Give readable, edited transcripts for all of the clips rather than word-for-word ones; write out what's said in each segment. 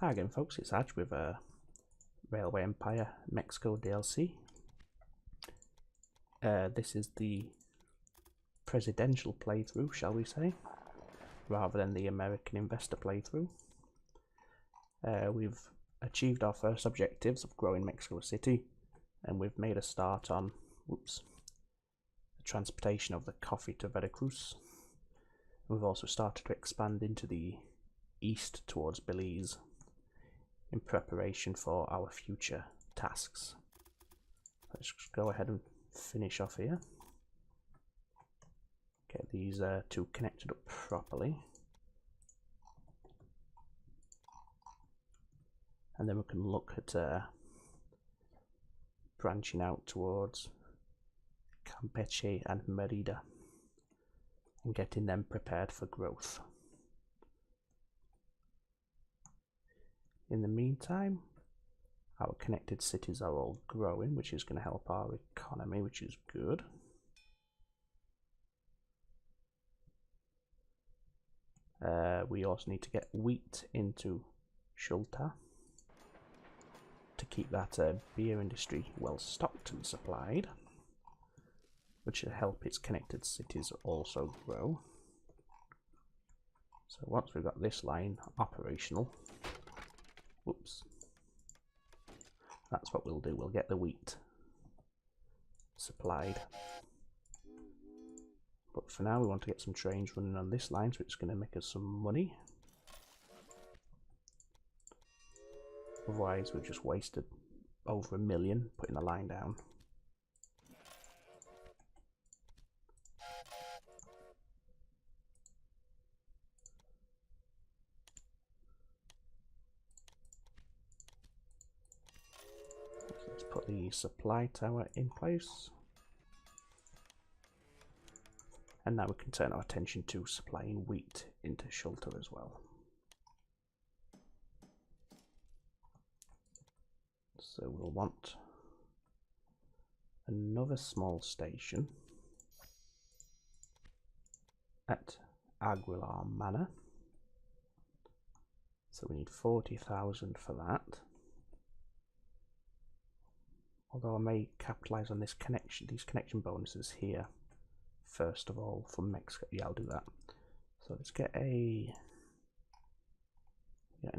Hi again folks, it's Adge with Railway Empire Mexico DLC. This is the presidential playthrough, shall we say, rather than the American investor playthrough. We've achieved our first objectives of growing Mexico City, and we've made a start on the transportation of the coffee to Veracruz. We've also started to expand into the east towards Belize in preparation for our future tasks. Let's just go ahead and finish off here. Get these two connected up properly. And then we can look at branching out towards Campeche and Merida and getting them prepared for growth. In the meantime, our connected cities are all growing, which is going to help our economy, which is good. We also need to get wheat into Shulta to keep that beer industry well stocked and supplied, which will help its connected cities also grow. So once we've got this line operational, that's what we'll do. We'll get the wheat supplied. But for now we want to get some trains running on this line, so it's going to make us some money. Otherwise we've just wasted over $1 million putting the line down. Let's put the supply tower in place. And now we can turn our attention to supplying wheat into Shulta as well. So we'll want another small station at Aguilar Manor. So we need 40,000 for that. Although I may capitalize on this these connection bonuses here first of all from Mexico. Yeah, I'll do that. So let's get any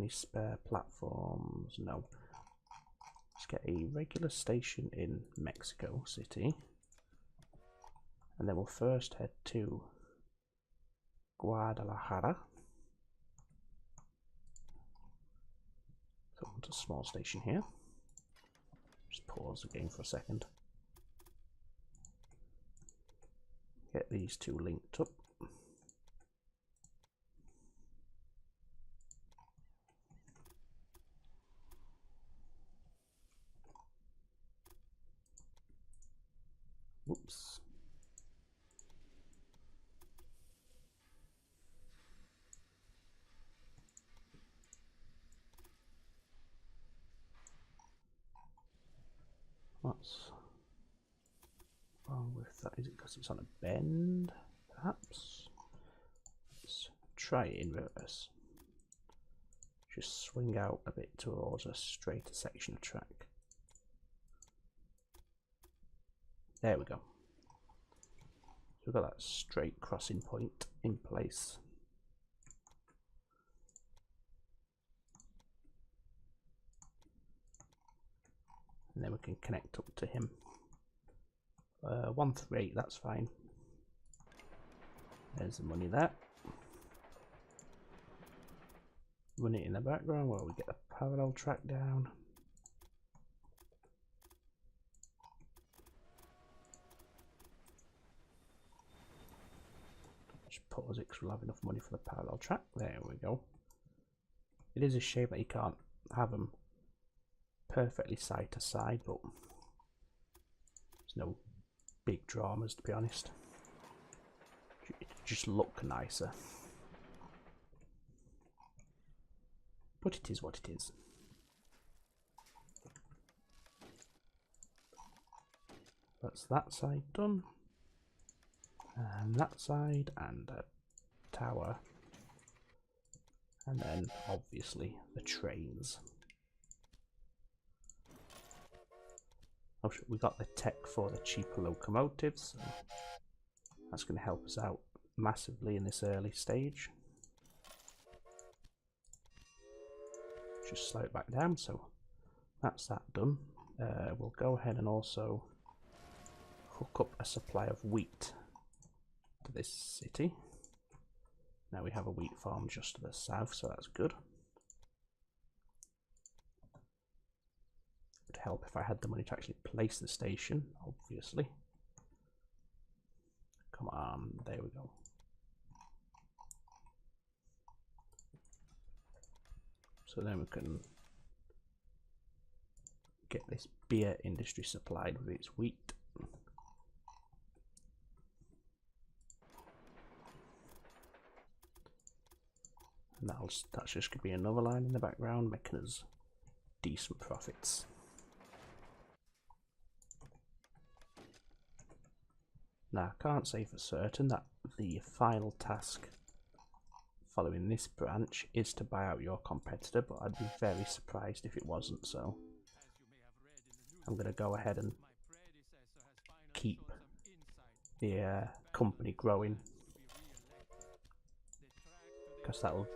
spare platforms? No. Let's get a regular station in Mexico City, and then we'll first head to Guadalajara. So onto a small station here. Just pause the game for a second. Get these two linked up. Whoops. What's wrong with that? Is it because it's on a bend? Perhaps. Let's try it in reverse. Just swing out a bit towards a straighter section of track. There we go. So we've got that straight crossing point in place. And then we can connect up to him. 138, that's fine. There's the money there. Run it in the background while we get the parallel track down. Just pause it because we'll have enough money for the parallel track. There we go. It is a shame that you can't have them perfectly side to side, but there's no big dramas, to be honest. It just look nicer. But it is what it is. That's that side done. And that side, and a tower And then obviously the trains. Oh, we got the tech for the cheaper locomotives, so that's going to help us out massively in this early stage. Just slow it back down, so that's that done. We'll go ahead and also hook up a supply of wheat to this city. Now we have a wheat farm just to the south, so that's good. It would help if I had the money to actually place the station, obviously. Come on, there we go. So then we can get this beer industry supplied with its wheat. And that's just going to be another line in the background making us decent profits. Now I can't say for certain that the final task following this branch is to buy out your competitor, but I'd be very surprised if it wasn't, so I'm going to go ahead and keep the company growing, because that will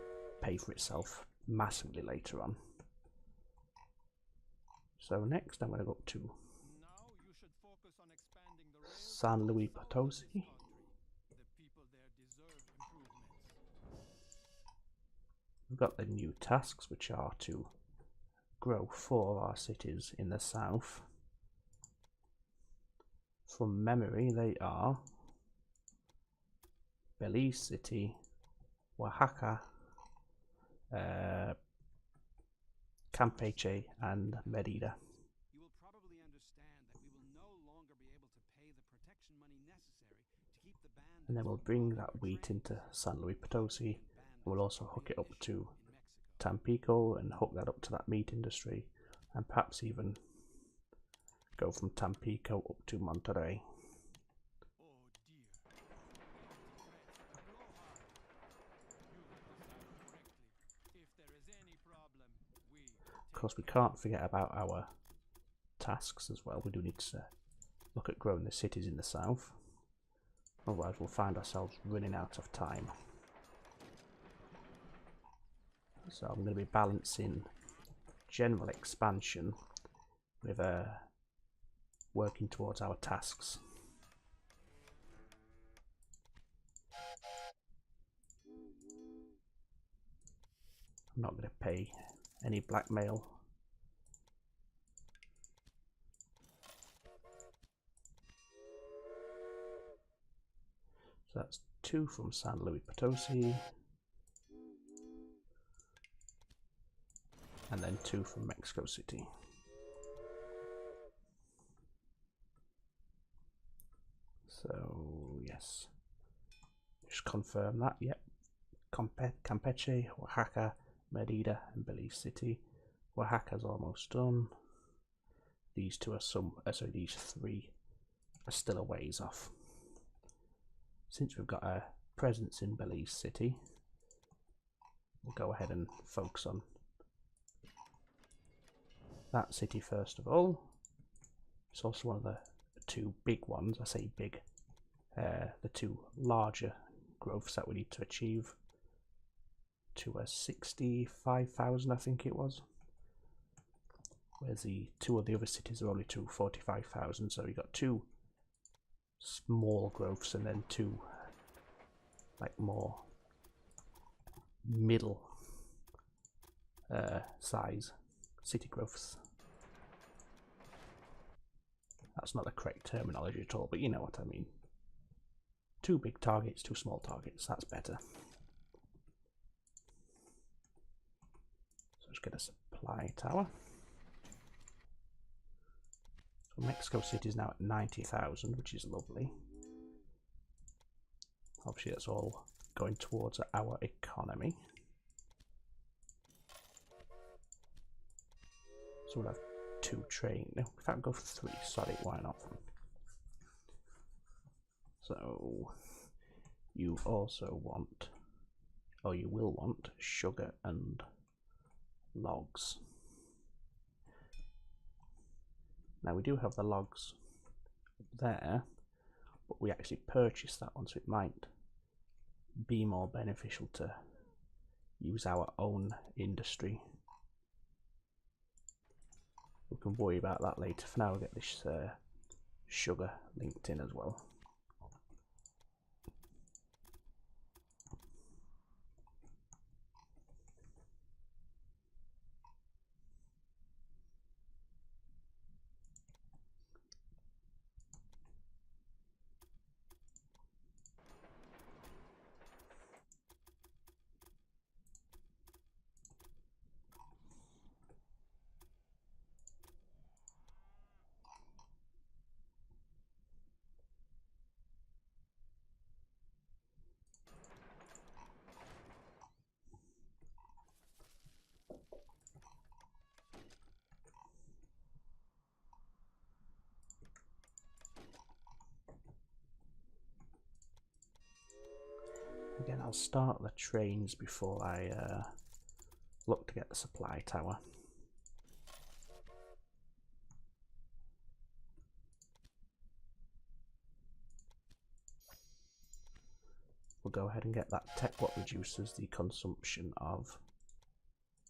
pay for itself massively later on. So next I'm going to go up to San Luis Potosi. We've got the new tasks, which are to grow 4 of our cities in the south. From memory, they are Belize City, Oaxaca, Campeche, and Merida. You will probably understand that we will no longer be able to pay the protection money necessary to keep the band. And then we'll bring that wheat into San Luis Potosi. We'll also hook it up to Tampico and hook that up to that meat industry, and perhaps even go from Tampico up to Monterrey. Of course, we can't forget about our tasks as well. We do need to look at growing the cities in the south, otherwise we'll find ourselves running out of time. So I'm going to be balancing general expansion with working towards our tasks. I'm not going to pay any blackmail. So that's 2 from San Luis Potosi, and then 2 from Mexico City. So yes, just confirm that. Yep, Campeche, Oaxaca, Merida, and Belize City. Oaxaca's almost done. These 2 are these 3 are still a ways off. Since we've got a presence in Belize City, we'll go ahead and focus on that city first of all. It's also one of the 2 big ones. I say big, the 2 larger growths that we need to achieve to a 65,000, I think it was, whereas the 2 of the other cities are only to 45,000. So you got 2 small growths and then 2 like more middle size city growths. That's not the correct terminology at all, but you know what I mean. 2 big targets, 2 small targets, that's better. So let's get a supply tower. So Mexico City is now at 90,000, which is lovely. Obviously that's all going towards our economy. So we'll have 2 train. No, we can't go for 3. Sorry, why not? So you also want or you will want, sugar and logs. Now we do have the logs there, but we actually purchased that one, so it might be more beneficial to use our own industry. We can worry about that later. For now, we'll get this sugar linked in as well. Again, I'll start the trains before I look to get the supply tower. We'll go ahead and get that tech, what reduces the consumption of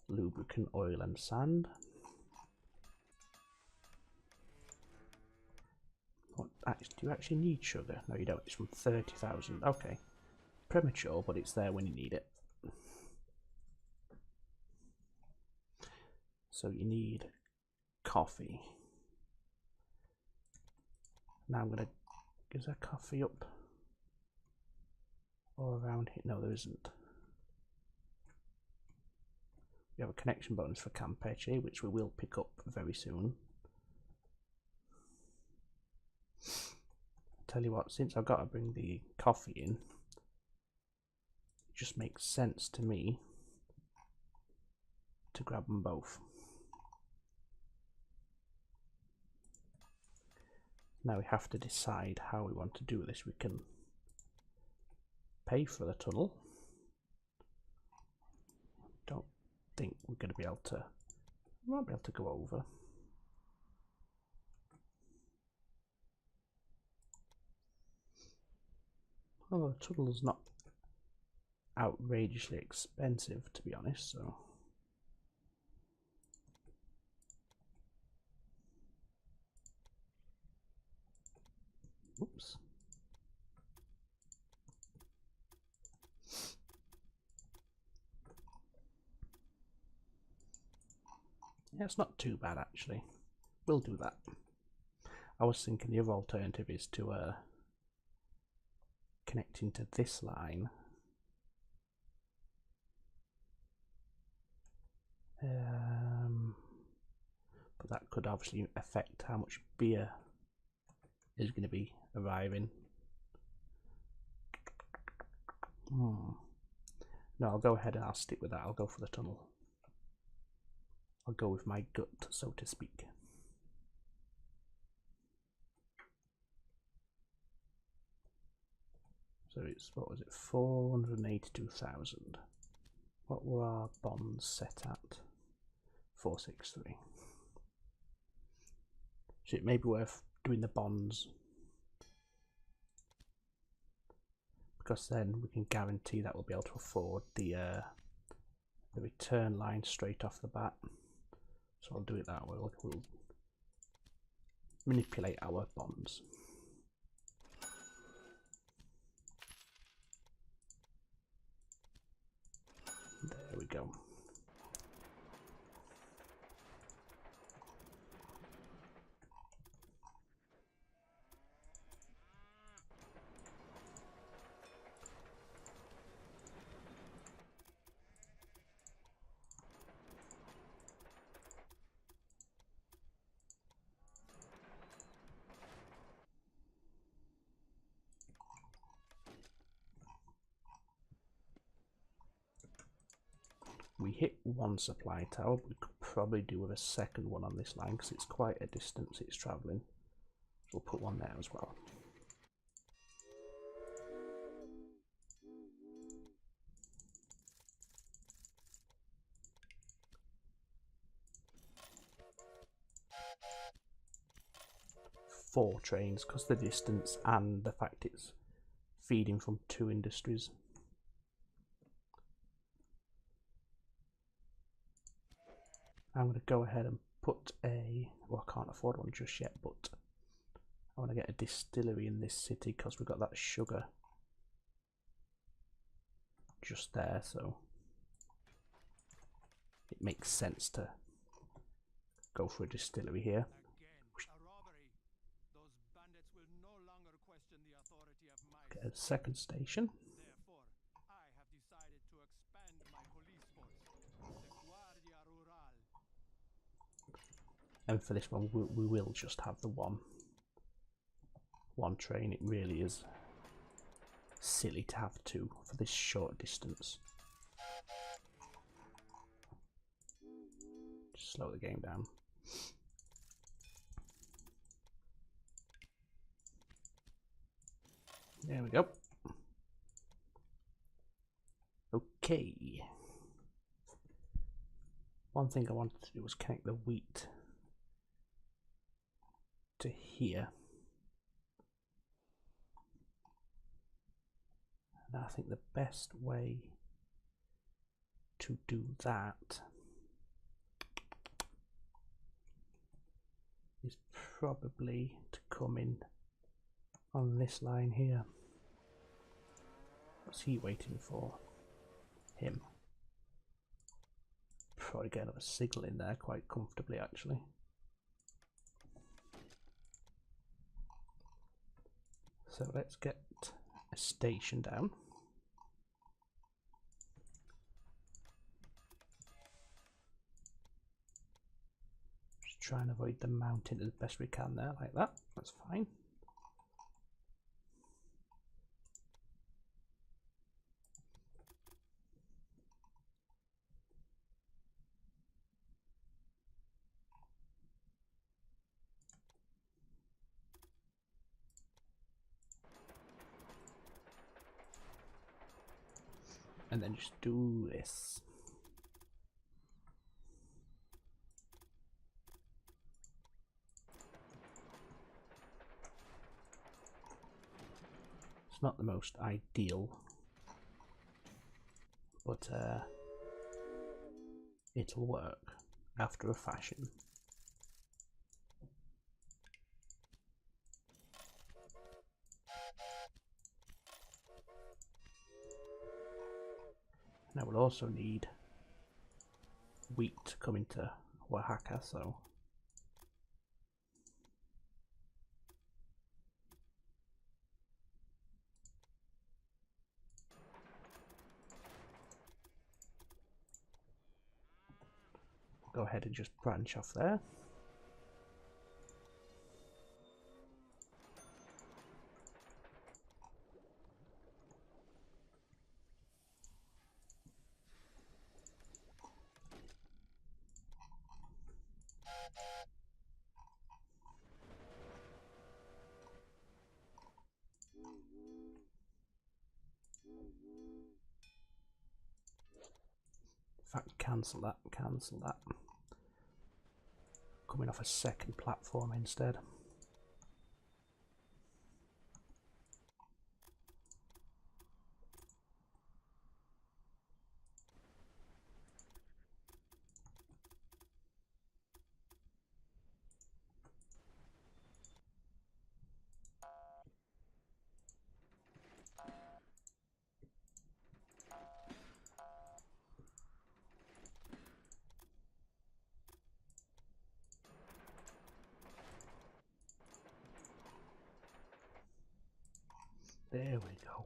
lubricant, oil and sand. What, do you actually need sugar? No, you don't. It's from 30,000. Okay. Premature, but it's there when you need it. So you need coffee. Now I'm gonna, is there coffee up all around here? No, there isn't. We have a connection bonus for Campeche, which we will pick up very soon. Tell you what, since I've got to bring the coffee in, it just makes sense to me to grab them both. Now we have to decide how we want to do this. We can pay for the tunnel. Don't think we're going to be able to, we won't be able to go over. Oh, the tunnel is not outrageously expensive, to be honest, so oops. Yeah, it's not too bad actually. We'll do that. I was thinking the other alternative is to connect into this line. But that could obviously affect how much beer is going to be arriving. No, I'll go ahead and I'll stick with that. I'll go for the tunnel. I'll go with my gut, so to speak. So it's, what was it, 482,000. What were our bonds set at? 463. So it may be worth doing the bonds, because then we can guarantee that we'll be able to afford the return line straight off the bat. So I'll do it that way. We'll manipulate our bonds. There we go. We hit one supply tower, but we could probably do with a second one on this line because it's quite a distance it's travelling. So we'll put one there as well. 4 trains because of the distance and the fact it's feeding from 2 industries. I'm going to go ahead and put a, well, I can't afford one just yet, but I want to get a distillery in this city because we've got that sugar just there, so it makes sense to go for a distillery here. Again, a robbery. Those bandits will no longer question the authority of my Get a second station. Therefore, I have decided to expand my police force, the Guardia Rural. And for this one, we will just have the one train. It really is silly to have 2 for this short distance. Just slow the game down. There we go. Okay. One thing I wanted to do was connect the wheat to here. And I think the best way to do that is probably to come in on this line here. What's he waiting for? Him. Probably get another signal in there quite comfortably, actually. So let's get a station down. Just try and avoid the mountain as best we can there, like that. That's fine. And then just do this. It's not the most ideal, but it'll work after a fashion. Now we'll also need wheat to come into Oaxaca, so go ahead and just branch off there. In fact, cancel that, cancel that. Coming off a second platform instead. There we go.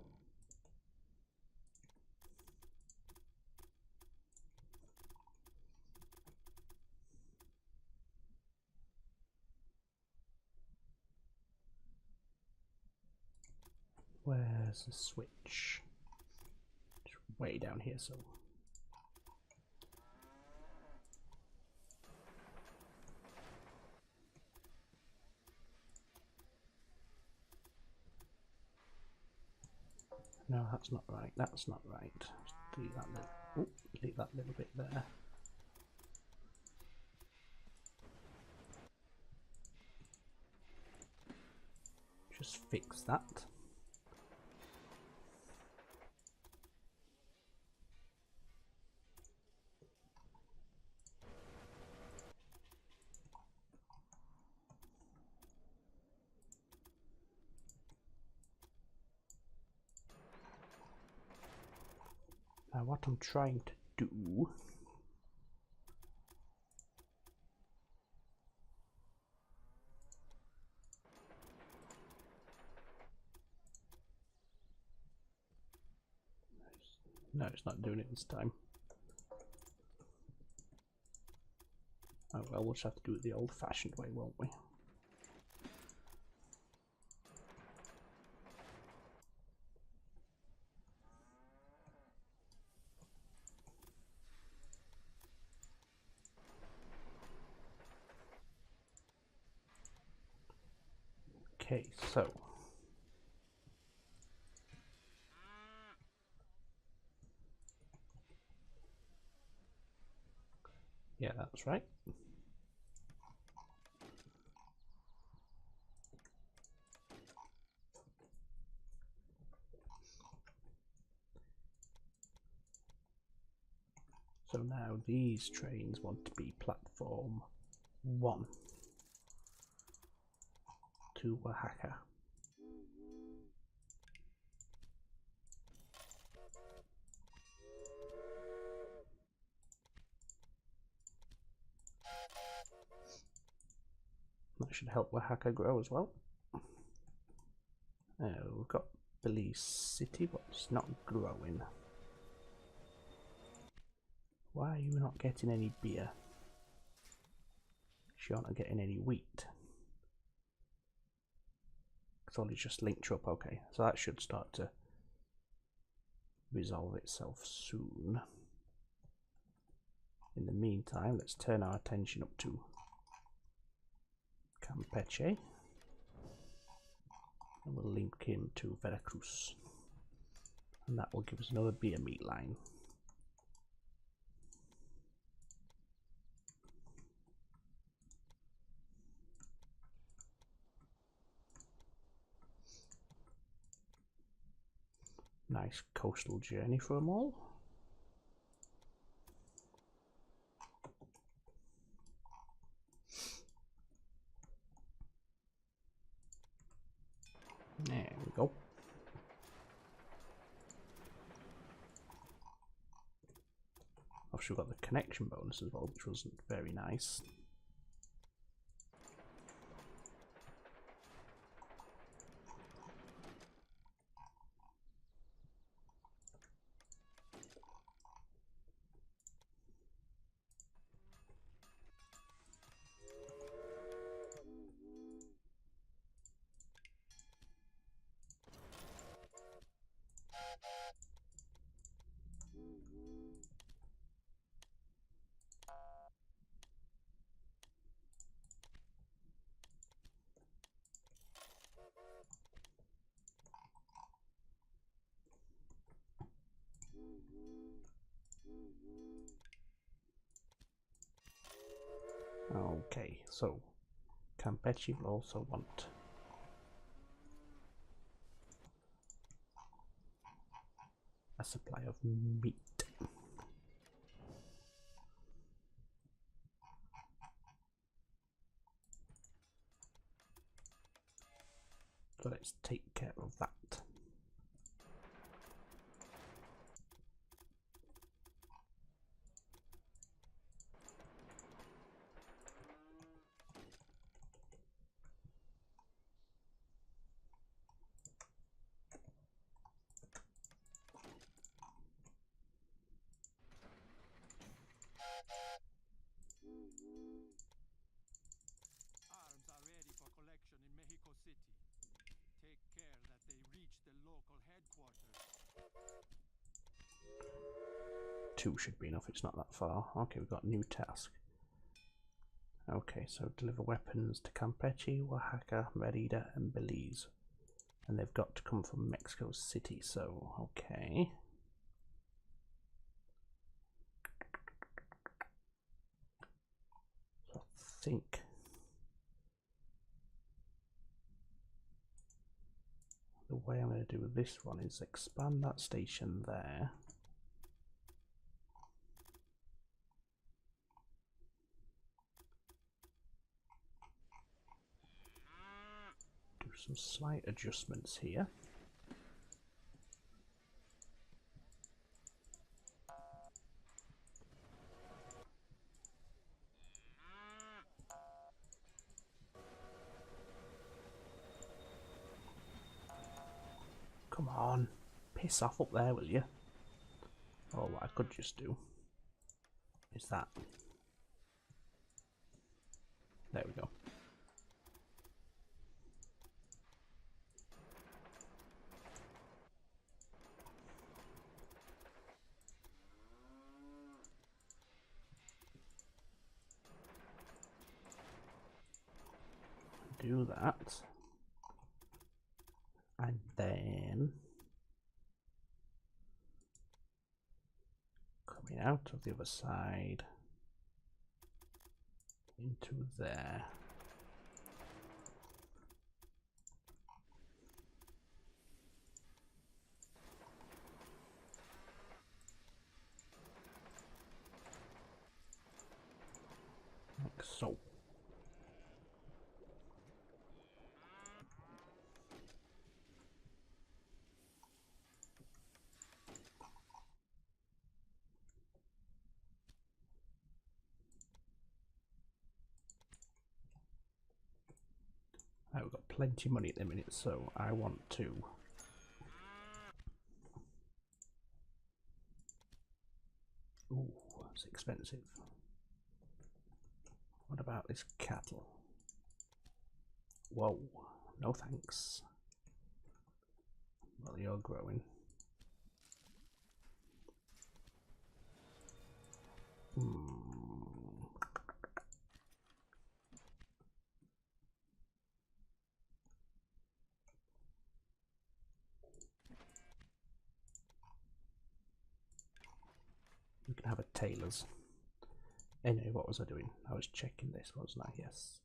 Where's the switch? It's way down here, so. No, that's not right. That's not right. Just delete that little. Oh, delete that little bit there. just fix that. Now what I'm trying to do no, it's not doing it this time. Oh well, we'll just have to do it the old-fashioned way, won't we? Okay, so yeah, that's right. So now these trains want to be platform 1 to Oaxaca. That should help Oaxaca grow as well. We've got Belize City, but it's not growing. Why are you not getting any beer? You're not getting any wheat. It's only just linked you up. Okay, so that should start to resolve itself soon. In the meantime, let's turn our attention up to Campeche, and we'll link him to Veracruz, and that will give us another beer meat line. Nice coastal journey for them all. There we go. Obviously we've got the connection bonus as well, which wasn't very nice. Okay, so Campeche will also want a supply of meat. So let's take care of that. Arms are ready for collection in Mexico City. Take care that they reach the local headquarters. 2 should be enough, it's not that far. Okay, we've got new task. Okay, so deliver weapons to Campeche, Oaxaca, Merida, and Belize. And they've got to come from Mexico City, so okay. So I think to do with this one is expand that station there. Do some slight adjustments here. Come on, piss off up there, will you? Or what I could just do is that. There we go. Do that. And then coming out of the other side into there. Like so. Right, we've got plenty of money at the minute, so I want to ooh, that's expensive. What about this cattle? Whoa, no thanks. Well, you're growing. We can have a tailor's. Anyway, what was I doing? I was checking this, wasn't I? Yes.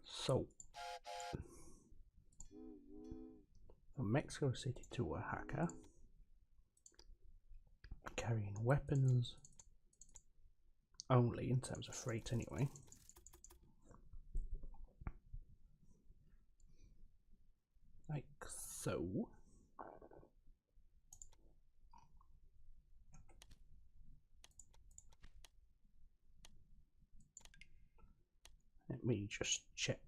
So, from Mexico City to Oaxaca, carrying weapons only in terms of freight anyway. Like so. Let me just check.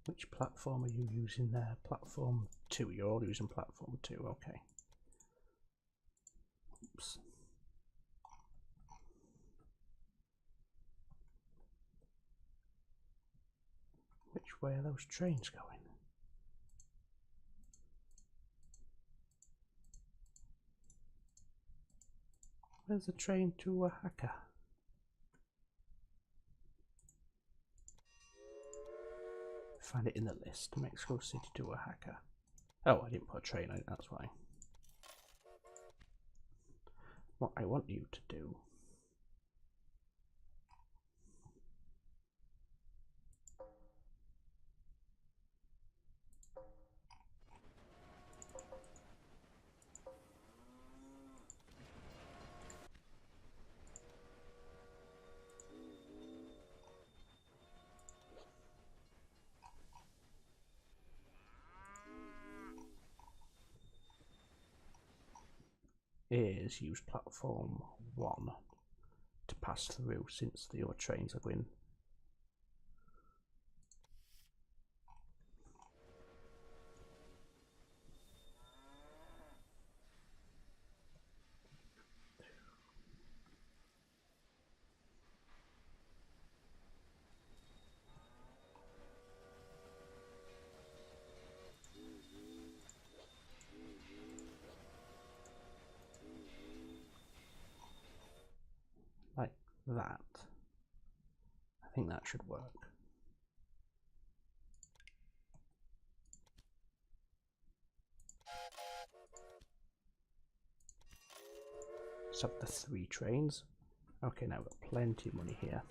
Which platform are you using there? Platform 2. You're all using platform 2, okay. Oops. Which way are those trains going? Where's the train to Oaxaca? Find it in the list. Mexico City to Oaxaca. Oh, I didn't put a train on it, that's why. What I want you to do is use platform 1 to pass through, since the other trains are going. Like that. I think that should work. Let's have the 3 trains. Okay, now we've got plenty of money here.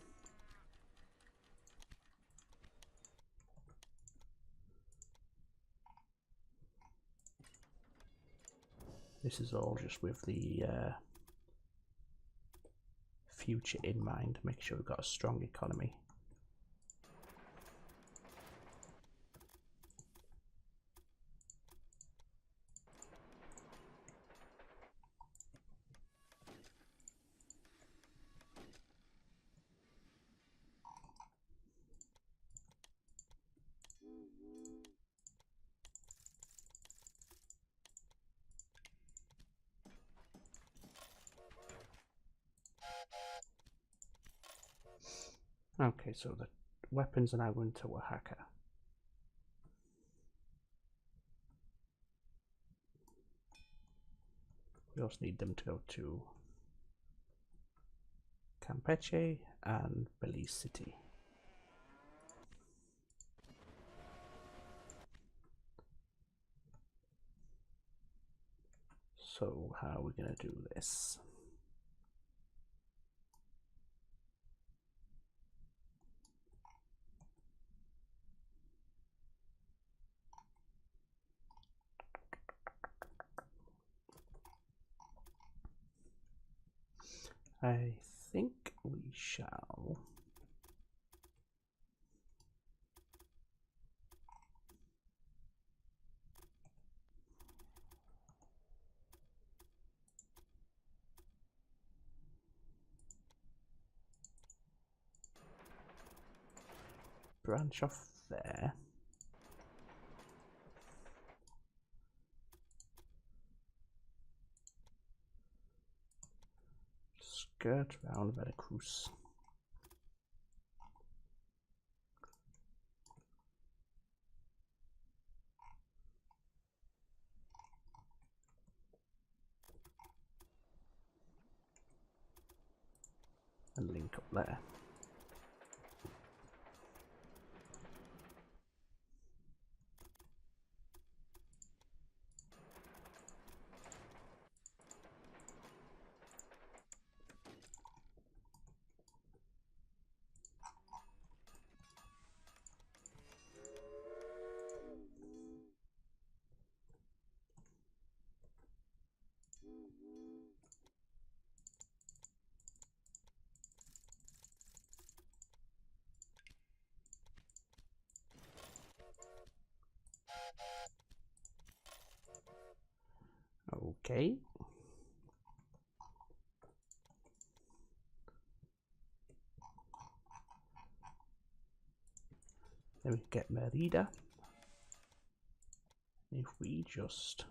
This is all just with the future in mind. Make sure we've got a strong economy. Okay, so the weapons are now going to Oaxaca. We also need them to go to Campeche and Belize City. So how are we going to do this? I think we shall branch off there. Skirt around Veracruz. And link up there. Okay. Then we get Merida. If we just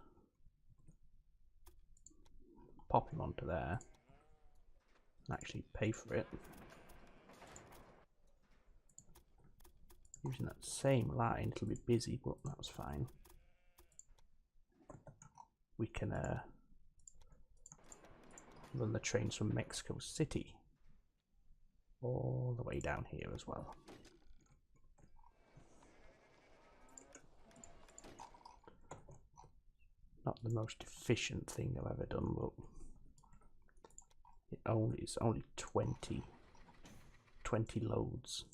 pop him onto there and actually pay for it using that same line, it'll be busy, but that's fine. We can run the trains from Mexico City all the way down here as well. Not the most efficient thing I've ever done, but it's only 20 loads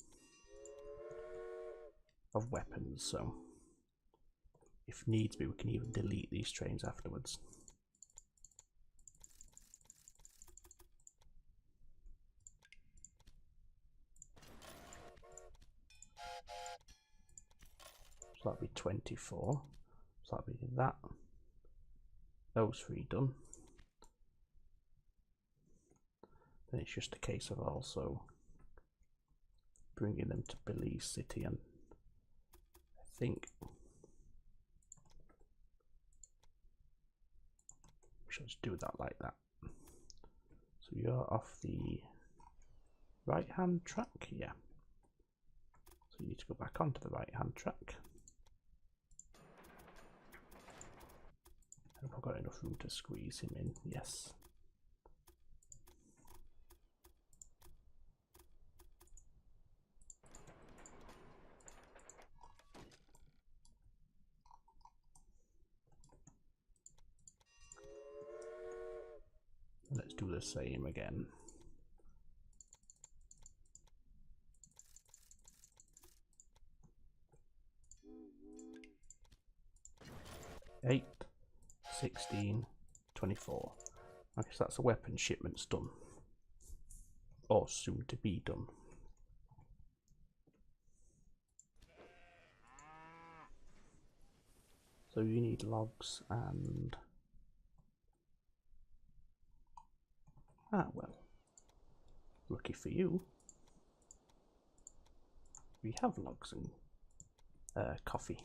of weapons, so if needs be we can even delete these trains afterwards. So that'll be 24. So that'll be that. Those three done. Then it's just a case of also bringing them to Belize City, and I think we should just do that like that. So you're off the right hand track, yeah. So you need to go back onto the right hand track. Have I got enough room to squeeze him in? Yes. Let's do the same again. $8, $16, 24. I guess that's the weapon shipments done. Or soon to be done. So you need logs and... Ah, well. Lucky for you. We have logs and coffee.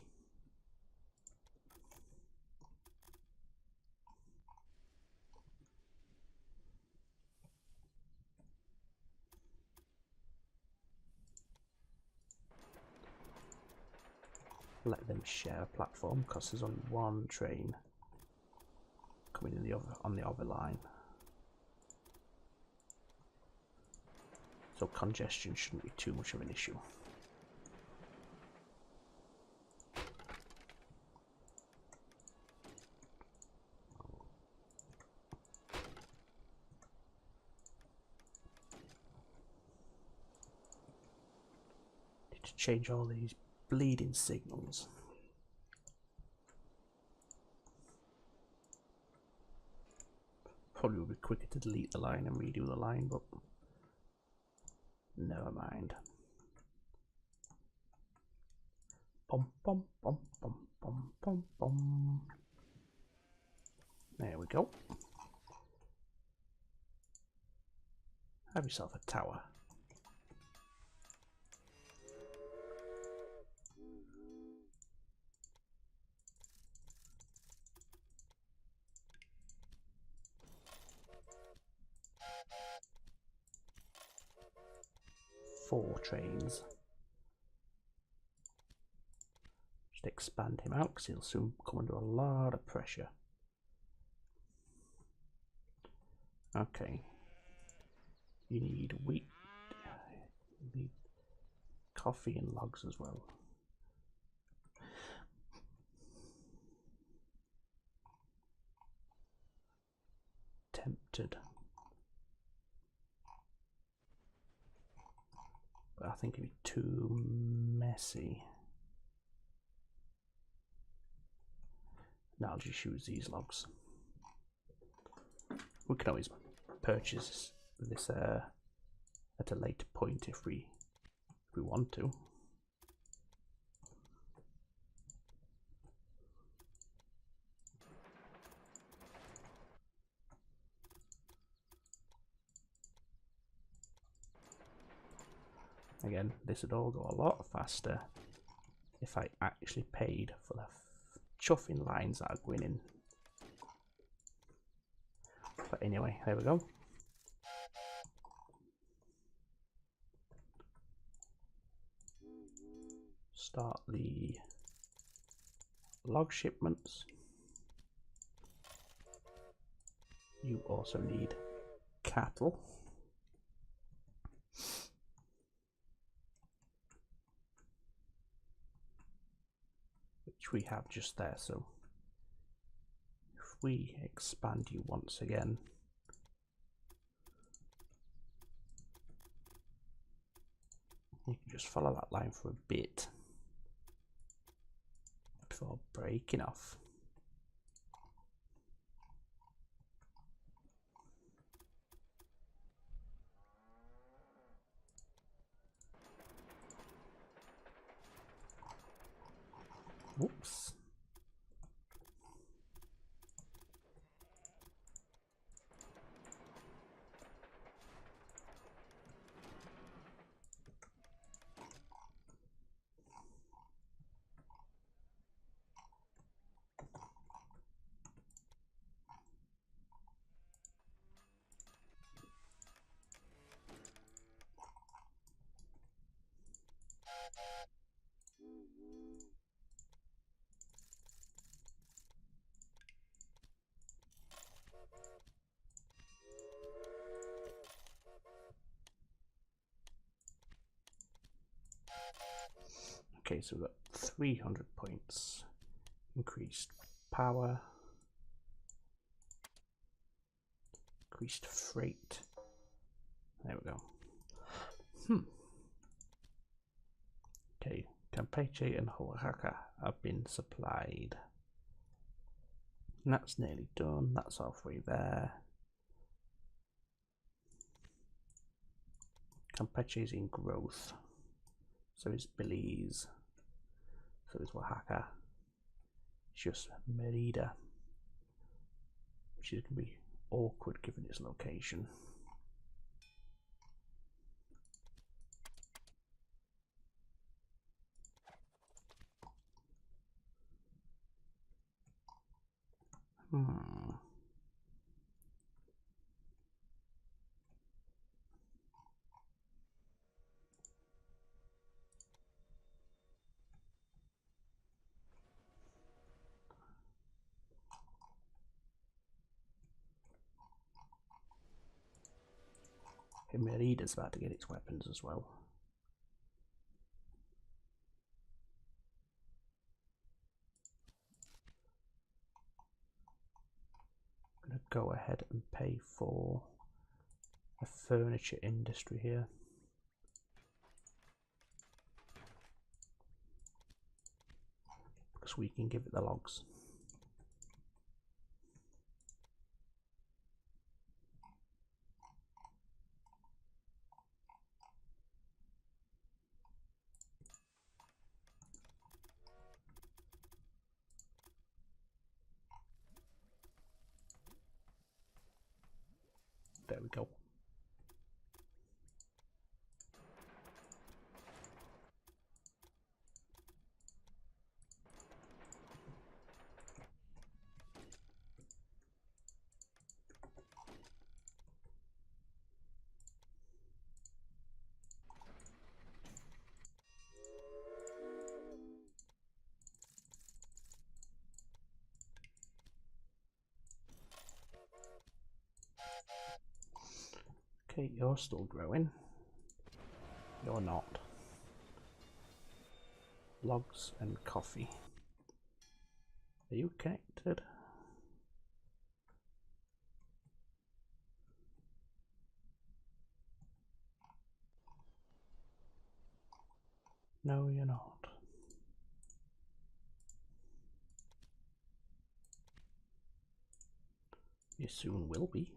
Let them share a platform because there's only one train coming in on the other line. So congestion shouldn't be too much of an issue. Need to change all these bleeding signals. Probably would be quicker to delete the line and redo the line, but never mind. Bum, bum, bum, bum, bum, bum, bum. There we go. Have yourself a tower. Four trains. Just expand him out because he'll soon come under a lot of pressure. Okay. You need wheat. You need coffee and logs as well. Tempted. But I think it'd be too messy. Now I'll just use these logs. We can always purchase this at a later point if we want to. Again, this would all go a lot faster if I actually paid for the chuffing lines that are going in. But anyway, there we go. Start the log shipments. You also need cattle. Which we have just there, so if we expand you once again, you can just follow that line for a bit before breaking off. Whoops. Okay, so we've got 300 points. Increased power. Increased freight. There we go. Okay, Campeche and Oaxaca have been supplied. And that's nearly done. That's halfway there. Campeche is in growth. So is Belize. So is Oaxaca. It's just Merida, which is going to be awkward given its location. And Merida's about to get its weapons as well. I'm going to go ahead and pay for a furniture industry here. Because we can give it the logs. There we go. Okay, you're still growing. You're not. Logs and coffee. Are you connected? No, you're not. You soon will be.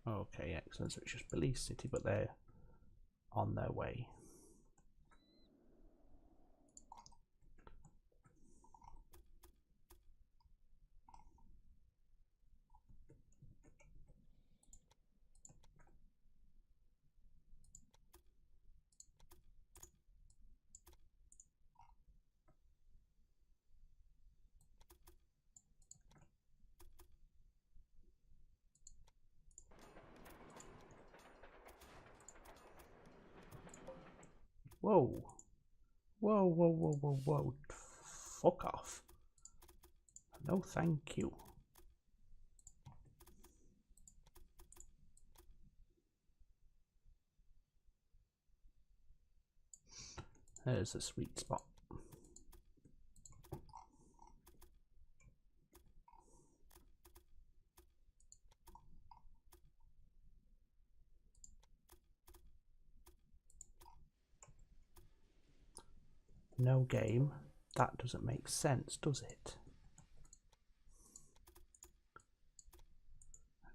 Okay, excellent. So it's just Belize City, but they're on their way. Whoa. Whoa, whoa, whoa, whoa, whoa. Fuck off. No, thank you. There's a sweet spot. No game. That doesn't make sense, does it?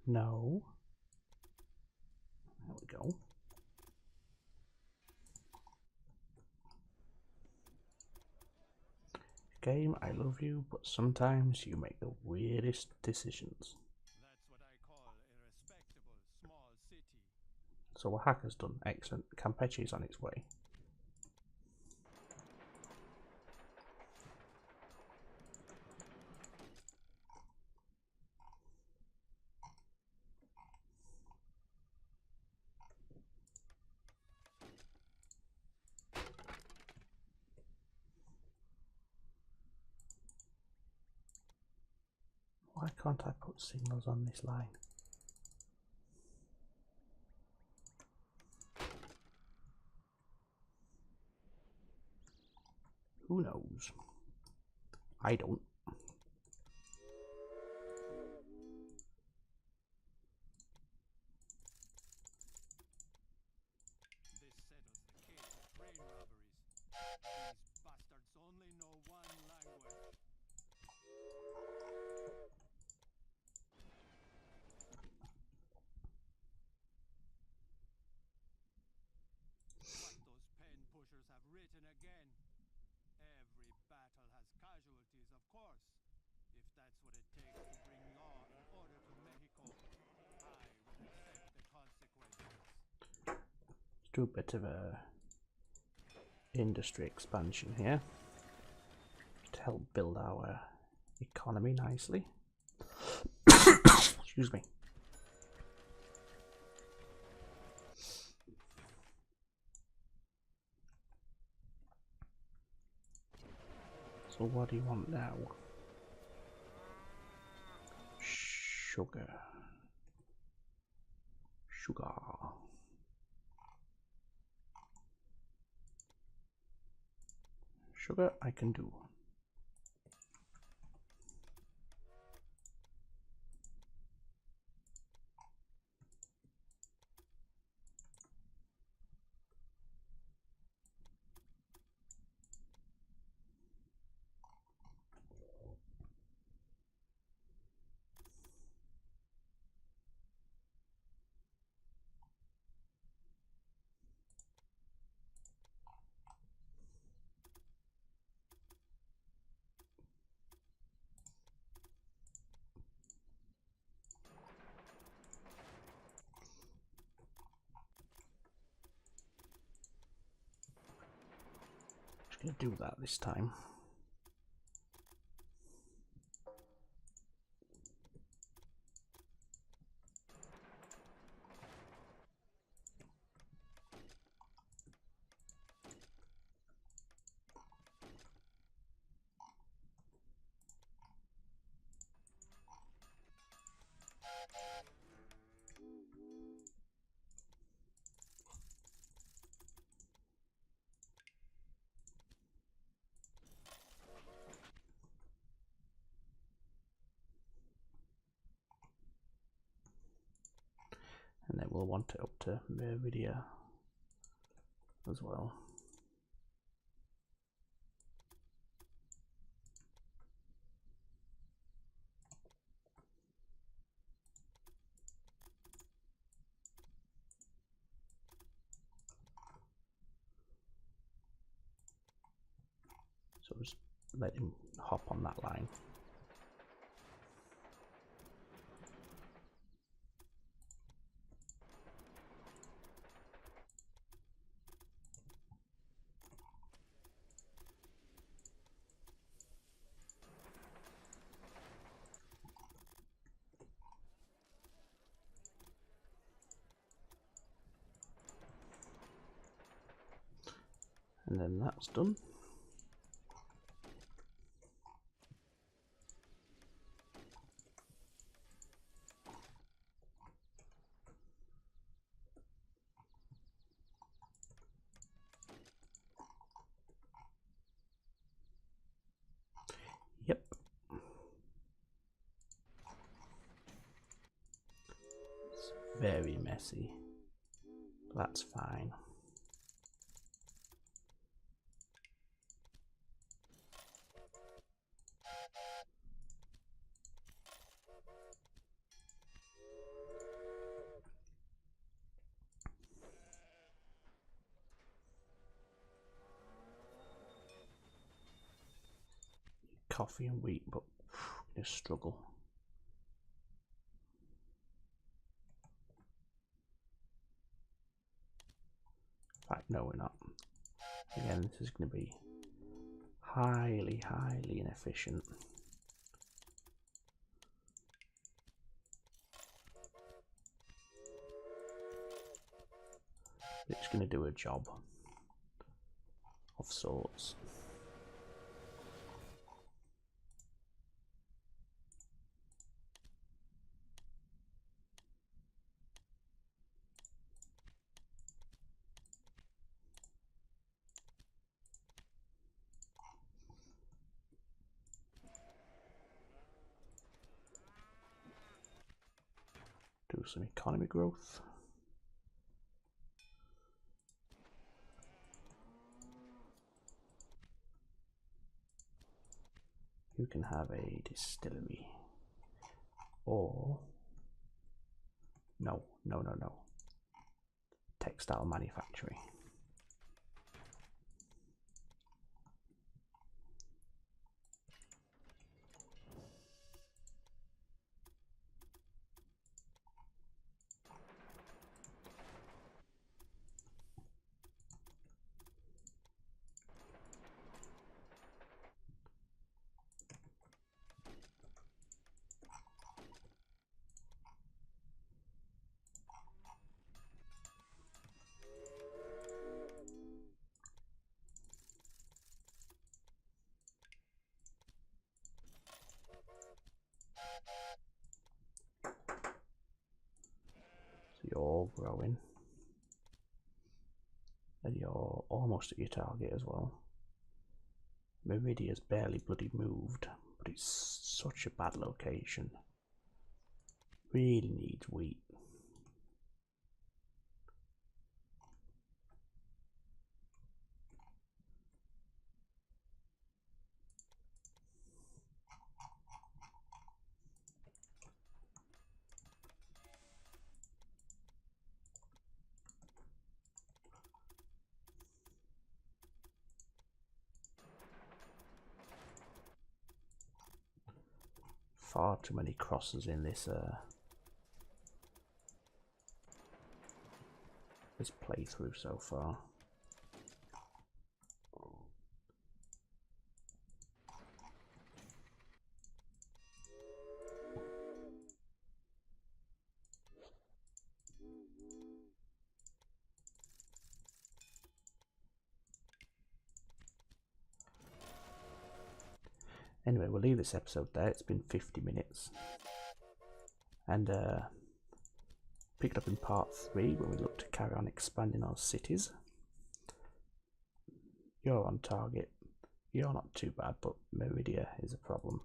No. There we go. Game, I love you, but sometimes you make the weirdest decisions. That's what I call a respectable small city. So Oaxaca's done. Excellent. Campeche's on its way. Why can't I put signals on this line? Who knows? I don't. do a bit of a industry expansion here to help build our economy nicely. Excuse me. So what do you want now? Sugar. Sugar. Sugar I can do. Just gonna do that this time. And then we'll want it up to Meridia as well. So just let him hop on that line. And then that's done. Yep. It's very messy. That's fine. Coffee and wheat, but in a struggle. In fact, no, we're not. Again, this is going to be highly inefficient. It's going to do a job of sorts. Do some economy growth. You can have a distillery. Or no. Textile manufacturing. all growing. And you're almost at your target as well. Meridia's barely bloody moved, but it's such a bad location. Really needs wheat. Far too many crosses in this playthrough so far. Anyway, we'll leave this episode there. It's been 50 minutes. And pick it up in part 3 when we look to carry on expanding our cities. You're on target. You're not too bad, but Meridia is a problem.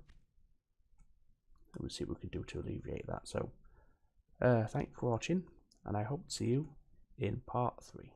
And we'll see what we can do to alleviate that. So, thanks for watching, and I hope to see you in part 3.